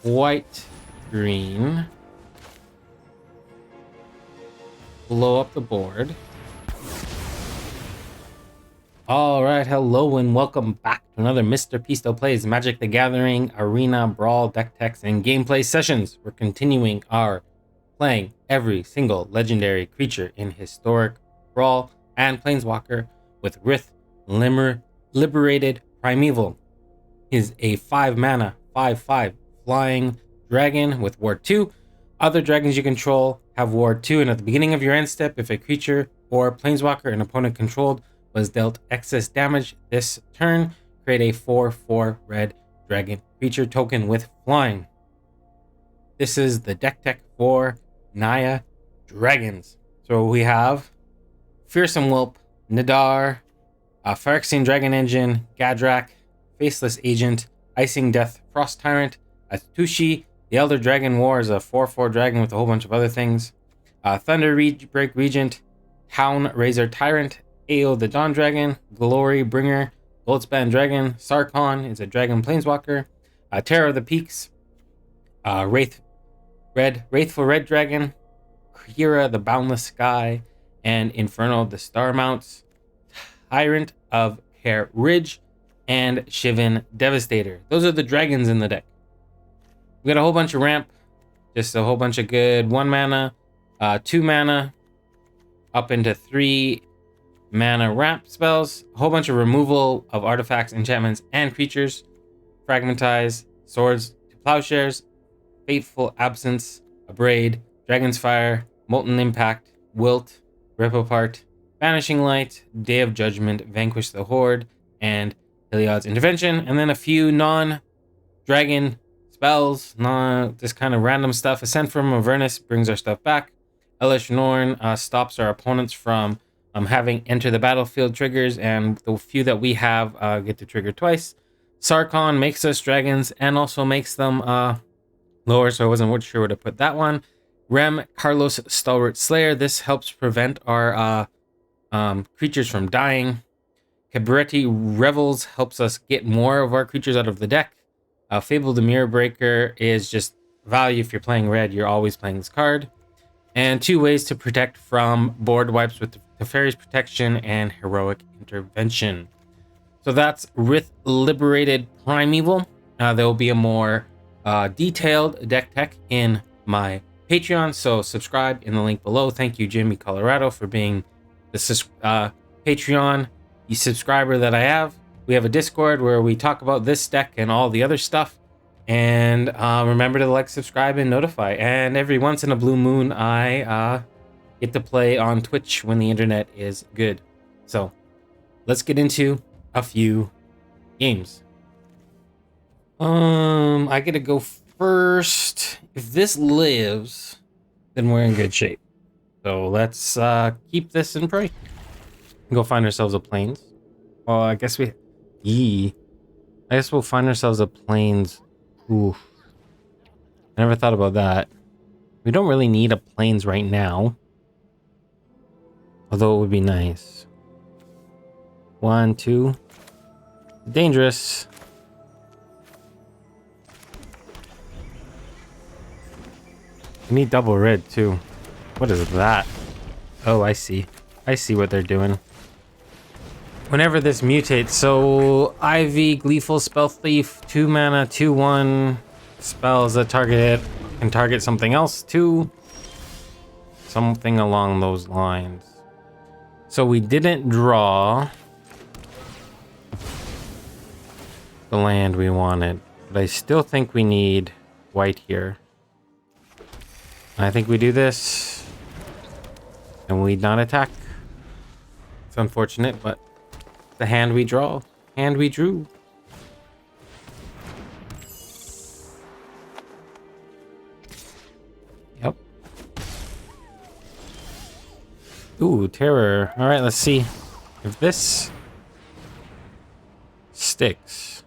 white, green. Blow up the board. Alright, hello and welcome back to another Mr. Pisto Plays Magic the Gathering Arena Brawl deck techs and gameplay sessions. We're continuing our playing every single legendary creature in Historic Brawl and Planeswalker with Rith Liberated Primeval. Is a 5 mana, 5/5 flying dragon with Ward 2. Other dragons you control have Ward 2, and at the beginning of your end step, if a creature or Planeswalker an opponent controlled was dealt excess damage this turn, create a 4/4 red dragon creature token with flying. This is the deck tech for Naya Dragons. So we have Fearsome Whelp, Nadar, Phyrexian Dragon Engine, Gadrak, Faceless Agent, Icing Death, Frost Tyrant, Atushi, the Elder Dragon War is a 4/4 dragon with a whole bunch of other things, Thunder Break Regent, Town Razor Tyrant, Ao the Dawn Dragon, Glory Bringer, Goldspan Dragon, Sarkhan is a Dragon Planeswalker, Terror of the Peaks, Wraithful Red Dragon, Kira the Boundless Sky, and Inferno the Star Mounts, Tyrant of Care Ridge, and Shivan Devastator. Those are the dragons in the deck. We got a whole bunch of ramp, just a whole bunch of good 1 mana, 2 mana, up into 3 mana ramp spells, a whole bunch of removal of artifacts, enchantments, and creatures, Fragmentize, Swords to Plowshares, Fateful Absence, Abrade, Dragon's Fire, Molten Impact, Wilt, Rip Apart, Vanishing Light, Day of Judgment, Vanquish the Horde, and Heliod's Intervention, and then a few non-dragon spells, this kind of random stuff. Ascent from Avernus brings our stuff back. Elish Norn stops our opponents from having enter the battlefield triggers, and the few that we have get to trigger twice. Sarkhan makes us dragons and also makes them lower, so I wasn't sure where to put that one. Rem Carlos Stalwart Slayer. This helps prevent our creatures from dying. Cabretti Revels helps us get more of our creatures out of the deck. Fable the Mirror Breaker is just value. If you're playing red, you're always playing this card. And 2 ways to protect from board wipes with Teferi's Protection and Heroic Intervention. So that's Rith Liberated Primeval. There will be a more detailed deck tech in my Patreon, so subscribe in the link below. Thank you, Jimmy Colorado, for being the Patreon subscriber that I have. We have a Discord where we talk about this deck and all the other stuff. And remember to like, subscribe, and notify. And every once in a blue moon, I get to play on Twitch when the internet is good. So let's get into a few games. I get to go first. If this lives, then we're in good shape. So let's keep this and pray. Go find ourselves a plains. Well, I guess I guess we'll find ourselves a plains. Ooh. I never thought about that. We don't really need a plains right now. Although it would be nice. 1, 2. Dangerous. We need double red too. What is that? Oh, I see. I see what they're doing. Whenever this mutates, so Ivy, Gleeful, Spelltheif, 2 mana, 2/1 spells that can target something else too. Something along those lines. So we didn't draw the land we wanted, but I still think we need white here. I think we do this, and we not attack. It's unfortunate, but the hand we draw, hand we drew. Yep. Ooh, terror. All right, let's see if this sticks.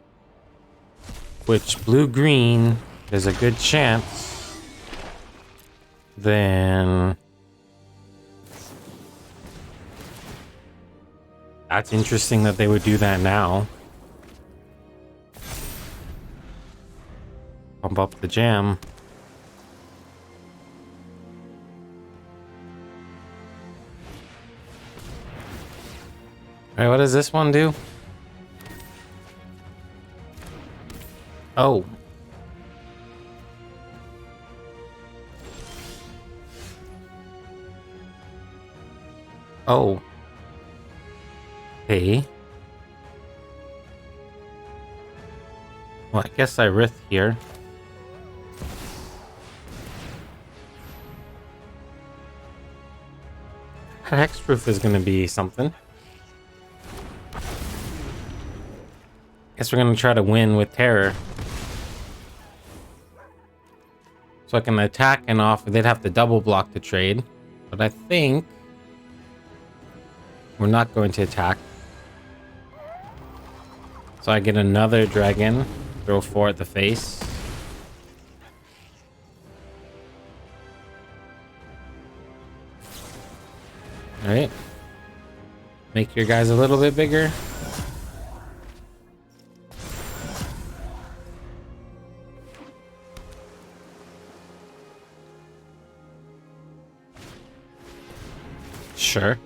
Which blue-green, there's a good chance. Then that's interesting that they would do that now. Pump up the jam. Alright, what does this one do? Oh. Oh. Hey. Well, I guess I Rith here. Hexproof is going to be something. Guess we're going to try to win with Terror. So I can attack and off. They'd have to double block to trade. But I think we're not going to attack. So I get another dragon. Throw 4 at the face. Alright. Make your guys a little bit bigger. Sure.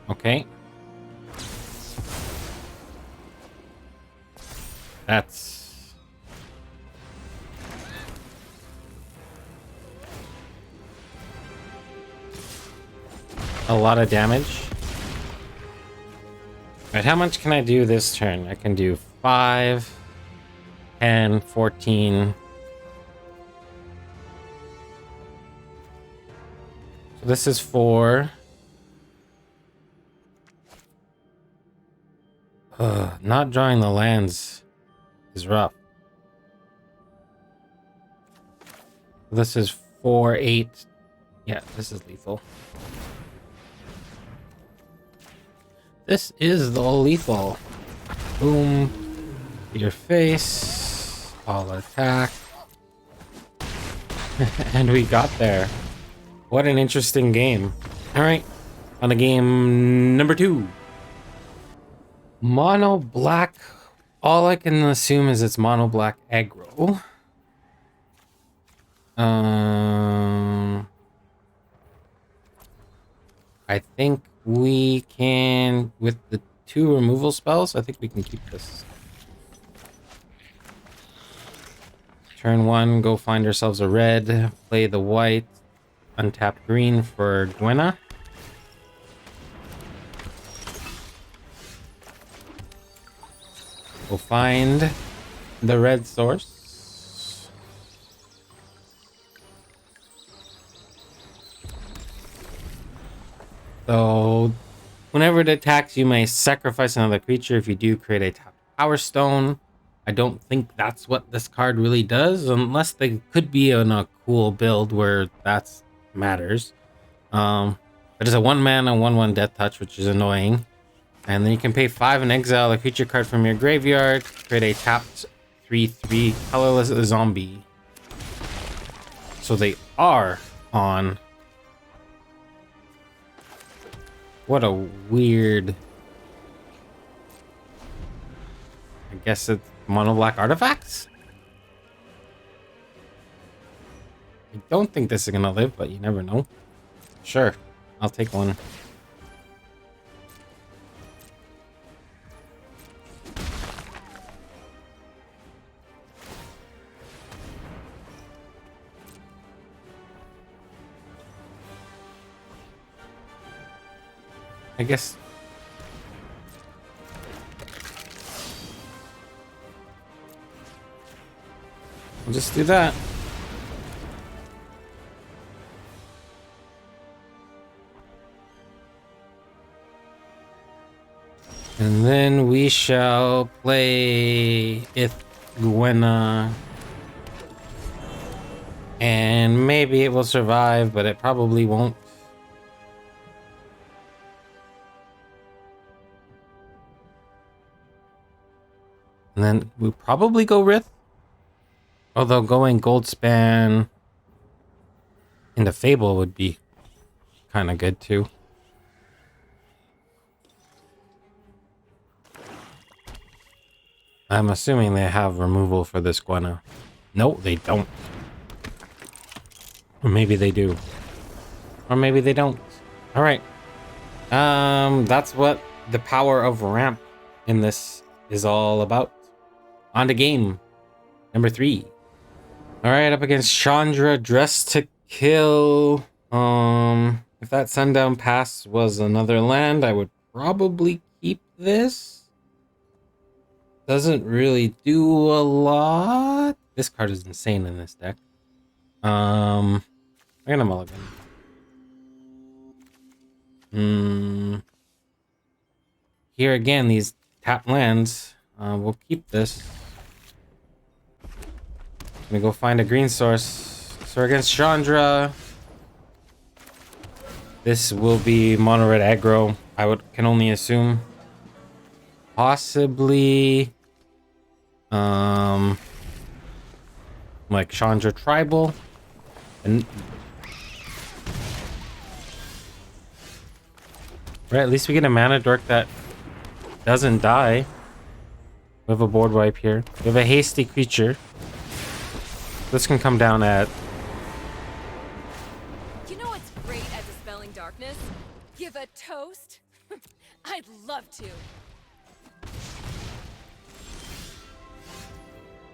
Okay. That's a lot of damage. Alright, how much can I do this turn? I can do 5, 10, 14. So this is 4. Not drawing the lands is rough. This is 4, 8. Yeah, this is lethal. This is the lethal. Boom. Your face. All attack. And we got there. What an interesting game. Alright. On to game number 2. Mono black. All I can assume is it's mono black aggro. I think we can, with the 2 removal spells, I think we can keep this. Turn 1, go find ourselves a red, play the white, untap green for Gwenna. We'll find the red source. So, whenever it attacks, you may sacrifice another creature. If you do, create a tapped Power Stone. I don't think that's what this card really does, unless they could be in a cool build where that matters. It is a 1-mana, 1/1 Death Touch, which is annoying. And then you can pay 5 and exile a creature card from your graveyard. Create a tapped 3/3 colorless zombie. So they are on. What a weird. I guess it's mono black artifacts? I don't think this is gonna live, but you never know. Sure, I'll take one. I guess we'll just do that. And then we shall play Gwenna. And maybe it will survive, but it probably won't. And then we'll probably go Rith. Although going gold span into Fable would be kind of good too. I'm assuming they have removal for this Gwenna. No, they don't. Or maybe they do. Or maybe they don't. All right. That's what the power of ramp in this is all about. On to game number 3. All right, up against Chandra, dressed to kill. If that Sundown Pass was another land, I would probably keep this. Doesn't really do a lot. This card is insane in this deck. I'm gonna mulligan. Here again, these tap lands. We'll keep this. Gonna go find a green source. So against Chandra, this will be mono red aggro. Can only assume. Possibly, like Chandra tribal, and right. At least we get a mana dork that doesn't die. We have a board wipe here. We have a hasty creature. This can come down at. You know what's great at dispelling darkness? Give a toast? I'd love to.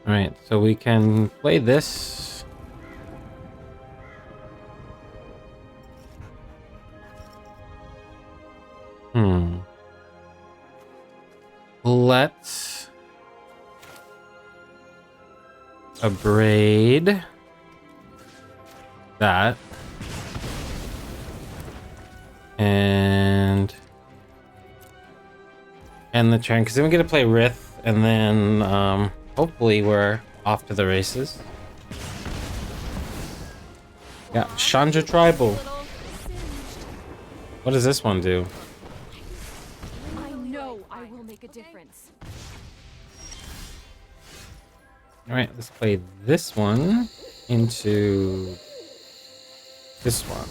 Alright, so we can play this. Let's abrade that. And end the turn, because then we get to play Rith, and then hopefully we're off to the races. Yeah, Chandra Tribal. What does this one do? I know I will make a difference. Alright, let's play this one into this one.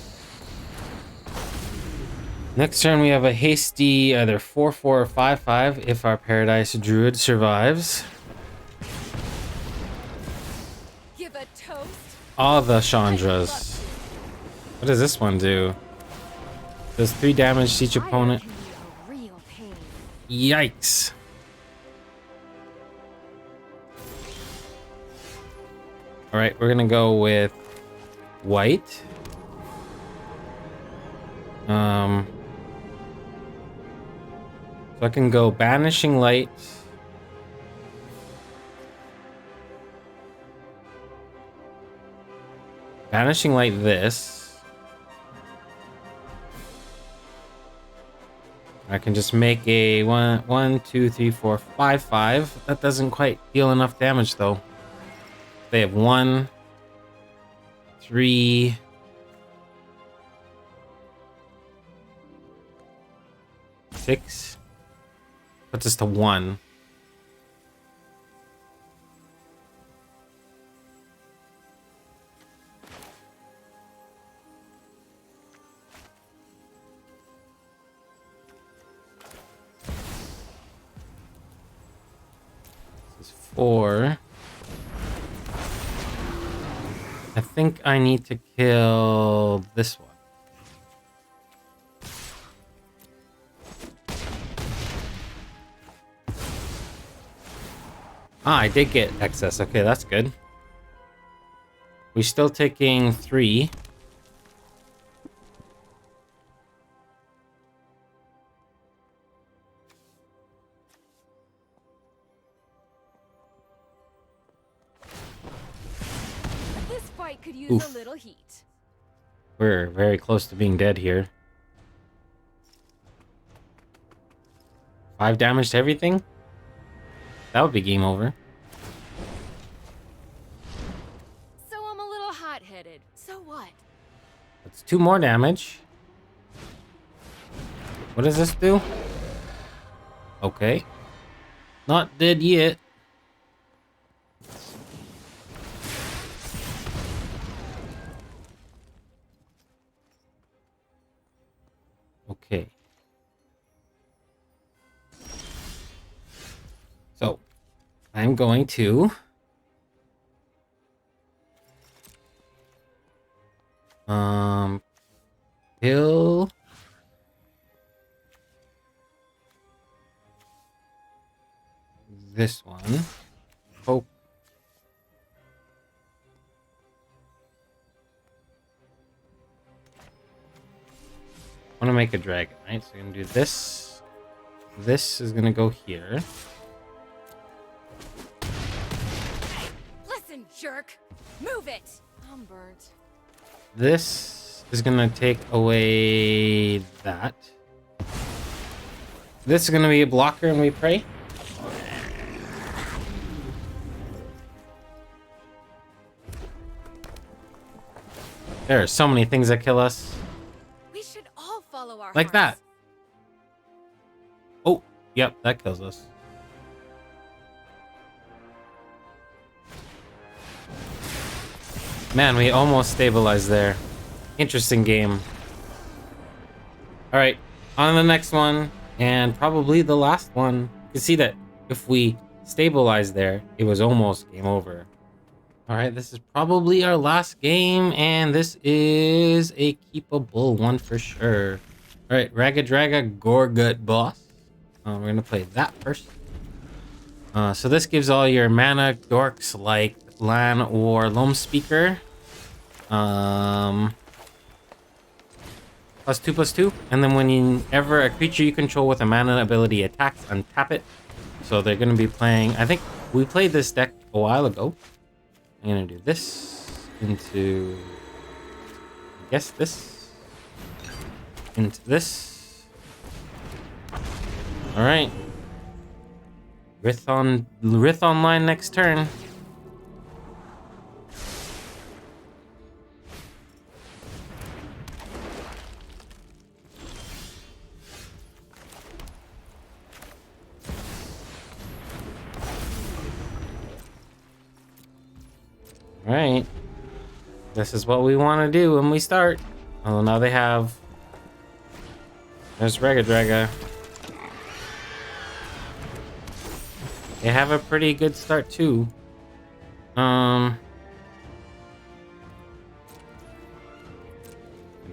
Next turn we have a hasty either 4/4 or 5/5 if our Paradise Druid survives. Give a toast. All the Chandras. What does this one do? Does 3 damage to each opponent. Yikes. Alright, we're gonna go with white. So I can go Banishing Light. Banishing Light this. I can just make a 1, 2, 3, 4, 5/5. That doesn't quite deal enough damage though. They have 1, 3, 6. Puts us to 1. This is 4. I think I need to kill this one. Ah, I did get excess. Okay, that's good. We're still taking 3. This fight could use Oof. a little heat. We're very close to being dead here. 5 damage to everything? That would be game over. So I'm a little hot-headed. So what? That's 2 more damage. What does this do? Okay. Not dead yet. Okay. So I'm going to kill this one. Hope. I want to make a dragon, right? So I'm gonna do this. This is gonna go here. Listen, jerk. Move it. I'm burnt. This is gonna take away that. This is gonna be a blocker, and we pray. There are so many things that kill us. We should all follow our Like that. hearts. Oh, yep, that kills us. Man, we almost stabilized there. Interesting game. Alright, on to the next one, and probably the last one. You can see that if we stabilize there, it was almost game over. Alright, this is probably our last game, and this is a keepable one for sure. Alright, Raggadragga Goregut boss. We're gonna play that first. So this gives all your mana dorks like Lan or Loam Speaker. +2/+2, and then whenever a creature you control with a mana ability attacks, untap it. So they're gonna be playing. I think we played this deck a while ago. I'm gonna do this into, I guess this into this. All right. Rith online next turn. All right. This is what we want to do when we start. Oh, now they have. There's Raggadragga. They have a pretty good start too. Gonna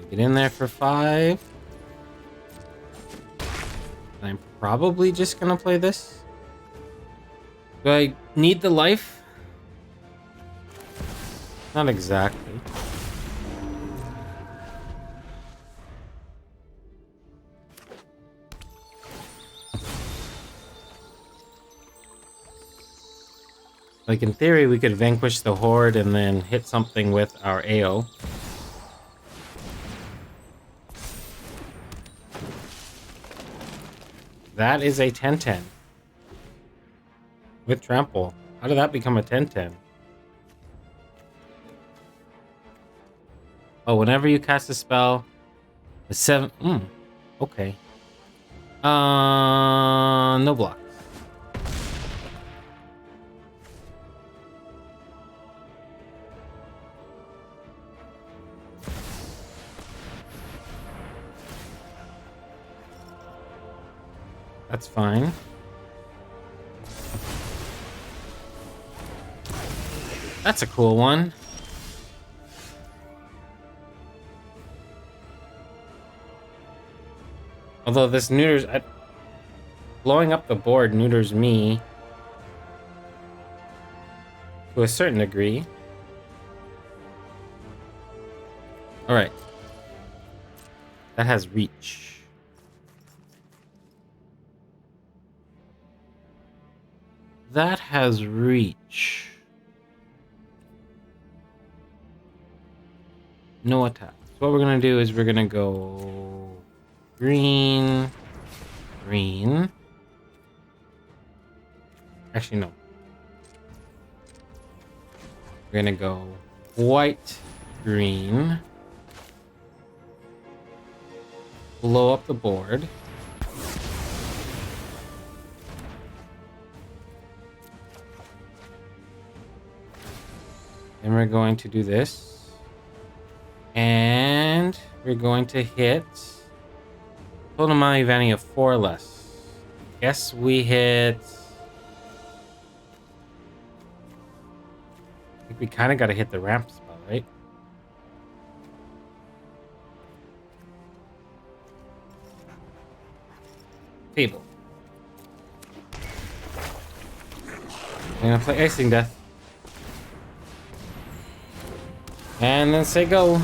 get in there for 5. I'm probably just gonna play this. Do I need the life? Not exactly. Like, in theory, we could vanquish the horde and then hit something with our AO. That is a 10/10. With trample. How did that become a 10/10? Oh, whenever you cast a spell, a 7. Okay. No blocks. That's fine. That's a cool one. Although this neuters... blowing up the board neuters me to a certain degree. Alright. That has reach. That has reach. No attack. So what we're gonna do is we're gonna go green, green. Actually, no. We're gonna go white, green. Blow up the board. And we're going to do this. And we're going to hit Total amount of Vanny of 4 or less. Guess we hit... I think we kind of got to hit the ramp spell, right? Fable. I'm gonna play Icing Death. And then say go.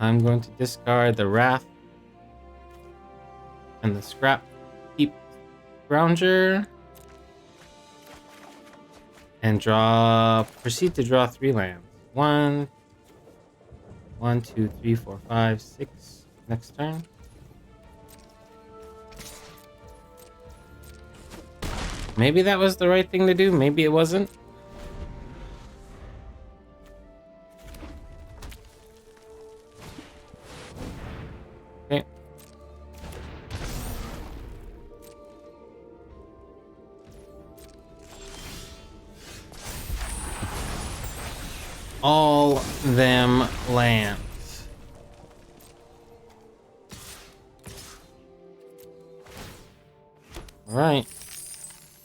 I'm going to discard the Wrath and the Scrap. Keep Grounger. And proceed to draw 3 lands. 1, 2, 3, 4, 5, 6. Next turn. Maybe that was the right thing to do. Maybe it wasn't. Okay. All them lands. All right.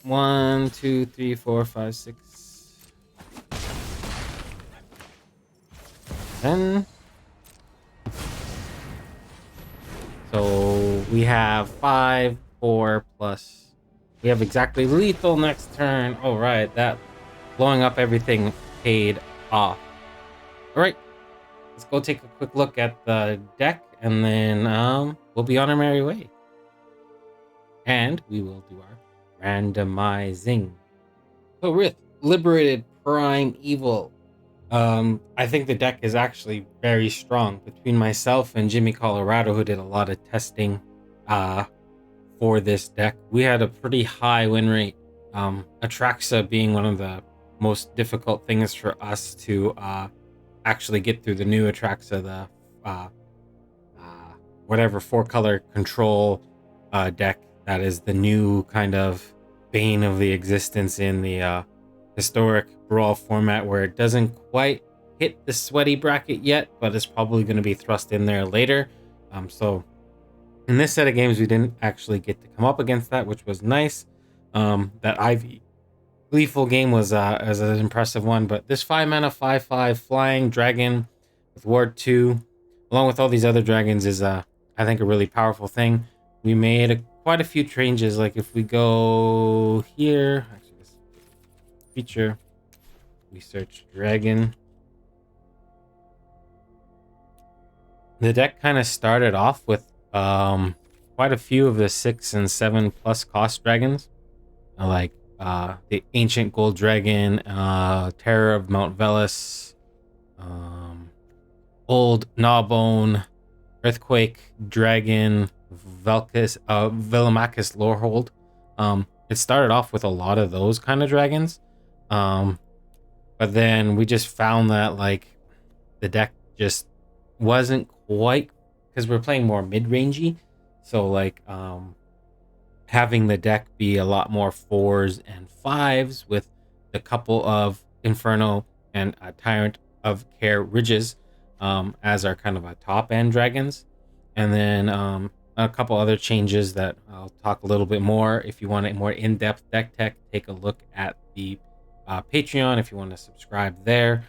1, 2, 3, 4, 5, 6. 10. So we have 5, 4 plus. We have exactly lethal next turn. All right, that blowing up everything paid off. All right, let's go take a quick look at the deck, and then we'll be on our merry way. And we will do our randomizing. So Rith, Liberated Primeval. I think the deck is actually very strong. Between myself and Jimmy Colorado, who did a lot of testing for this deck, we had a pretty high win rate. Atraxa being one of the most difficult things for us to actually get through the new Atraxa, the whatever 4-color control deck that is the new kind of bane of the existence in the Historic Brawl format, where it doesn't quite hit the sweaty bracket yet, but it's probably going to be thrust in there later. So in this set of games, we didn't actually get to come up against that, which was nice. That Ivy Gleeful game was as an impressive one, but this 5-mana 5/5 flying dragon with Ward 2, along with all these other dragons, is I think a really powerful thing. We made quite a few changes. Like if we go here, actually this feature, we search dragon. The deck kind of started off with quite a few of the 6 and 7 plus cost dragons, like the Ancient Gold Dragon, Terror of Mount Velis, Old Gnawbone, Earthquake Dragon, Velomachus Lorehold. It started off with a lot of those kind of dragons, but then we just found that like the deck just wasn't quite, because we're playing more mid-rangey, so like having the deck be a lot more 4s and 5s with a couple of Inferno and a Tyrant of Care Ridges as our kind of a top end dragons, and then a couple other changes that I'll talk a little bit more. If you want a more in-depth deck tech, take a look at the Patreon if you want to subscribe there.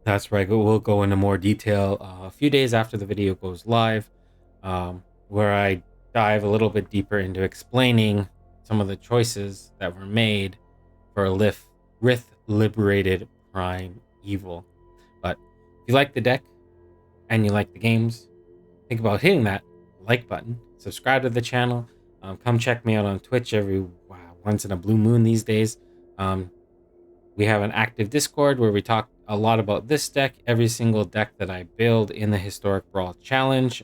That's where we'll go into more detail a few days after the video goes live, where I dive a little bit deeper into explaining some of the choices that were made for Rith Liberated Primeval. But if you like the deck and you like the games, think about hitting that like button, subscribe to the channel, come check me out on Twitch every once in a blue moon these days. We have an active Discord where we talk a lot about this deck. Every single deck that I build in the Historic Brawl Challenge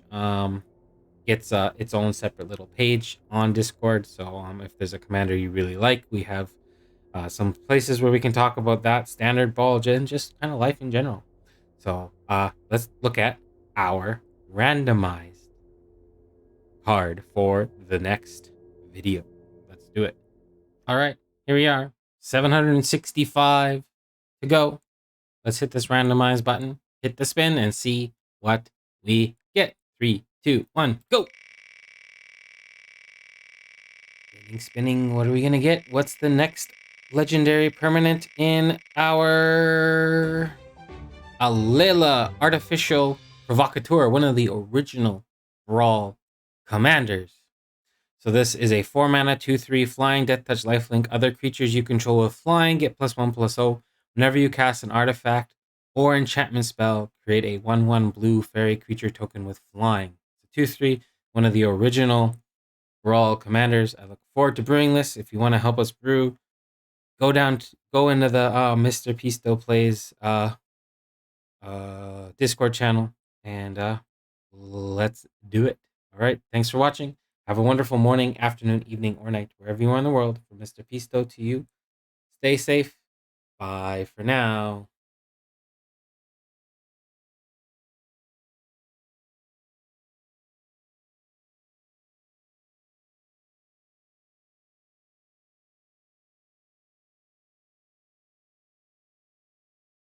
gets its own separate little page on Discord. So if there's a commander you really like, we have some places where we can talk about that, standard ball, and just kind of life in general. So let's look at our randomized card for the next video. Let's do it. All right, here we are. 765 to go. Let's hit this randomize button, hit the spin, and see what we get. 3, 2, 1, go! Spinning. What are we gonna get? What's the next legendary permanent in our Alela Artificial Provocateur, one of the original Brawl commanders. So this is a 4 mana 2/3 flying death touch lifelink. Other creatures you control with flying get +1/+0. Whenever you cast an artifact or enchantment spell, create a 1/1 blue fairy creature token with flying. 2/3, one of the original Brawl commanders. I look forward to brewing this. If you want to help us brew, go into the Mr. Pisto Plays Discord channel, and let's do it. All right, thanks for watching. Have a wonderful morning, afternoon, evening, or night, wherever you are in the world. From Mr. Pisto to you, stay safe. Bye for now.